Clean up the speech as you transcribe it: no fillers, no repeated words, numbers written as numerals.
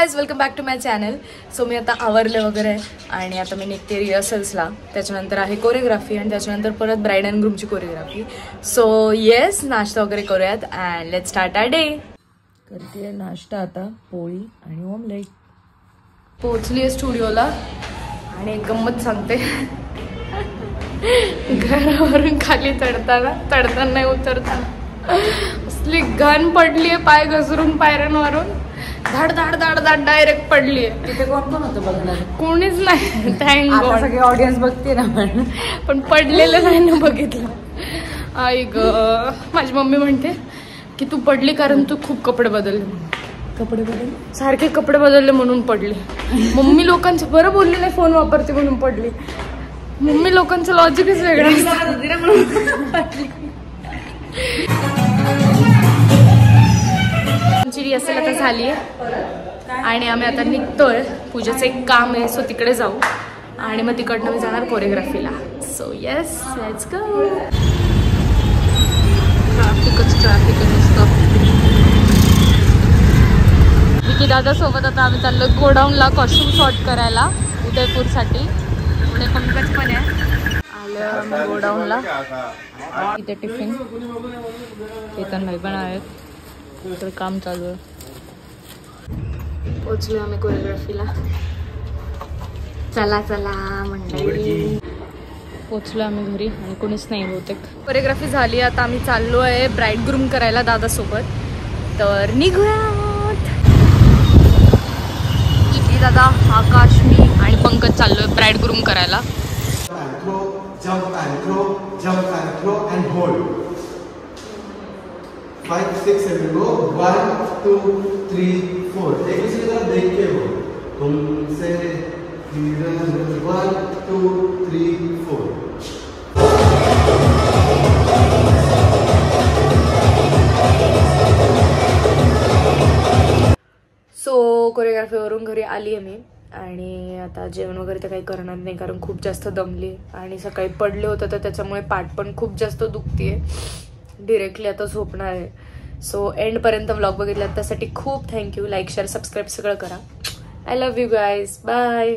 Guys, welcome back to my channel. So मी आता आवरले वगैरे आणि आता मी निघते रिहर्सल्सला. त्याच्यानंतर आहे कोरिओग्राफी आणि त्याच्यानंतर परत ब्राईड अँड ग्रूमची कोरिओग्राफी. सो येस, नाश्ता वगैरे करूयात and let's start our day. करते नाश्ता आता, पोळी आणि ऑमलेट. पोहोचली आहे स्टुडिओला आणि एक गंमत सांगते. घरावरून खाली चढताना नाही उतरताना असली घाण पडली आहे. पाय घसरून पायऱ्यांवरून धाड धाड धाड धाड डायरेक्ट पडली आहे. तिथे कोण कोण होतं बघणार? कोणीच नाही. Thank God. सगळे ऑडियन्स बघते ना, पण पडलेलं नाही ना बघितलं. आई ग, माझी मम्मी म्हणते की तू पडली कारण तू खूप कपडे बदलले म्हणून. कपडे बदलले, सारखे कपडे बदलले म्हणून पडली. मम्मी लोकांचं बरं बोलली नाही, फोन वापरते म्हणून पडली. मम्मी लोकांचं लॉजिकच वेगळं असेल आता झाली आहे आणि आम्ही आता निघतोय. पूजेचं एक काम आहे, सो तिकडे जाऊ आणि मग तिकडनं मी जाणार कोरिओग्राफीला. So yes, let's go. ट्रॅफिकच असतं. विकी दादा सोबत आता आम्ही चाललो गोडाऊनला कॉस्ट्युम शॉट करायला उदयपूरसाठी. पुढे पंकज पण आहे. आलं आम्ही गोडाऊनला. इथे टिफिन केतन भाई पण आहेत. तर काम चालू आहे. पोचलो आम्ही कोरिओग्राफीला. चला चला मंडळी. पोचलो आम्ही घरी आणि कोणीच नाही बहुतेक. कोरिओग्राफी झाली, आता आम्ही चाललो आहे ब्राईड ग्रूम करायला दादासोबत. तर निघूयात. इथे दादा, आकाश, मी आणि पंकज चाललोय ब्राईड ग्रूम करायला. Jump and throw, jump and throw and hold. 5, 6, 7 go. 1, 2, 3, 4. एक दूसरे की तरफ देख के हो. तुमसे 1, 2, 3, 4. सो कोरिओग्राफीवरून घरी आली आहे मी आणि आता जेवण वगैरे तर काही करणार नाही कारण खूप जास्त दमली आणि सकाळी पडले होतं तर त्याच्यामुळे पाठ पण खूप जास्त दुखतीये. डिरेक्टली आता झोपणार आहे. सो एंडपर्यंत व्लॉग बघितला त्यासाठी खूप थँक्यू. लाईक, शेअर, सबस्क्राईब सगळं करा. I love you guys. Bye.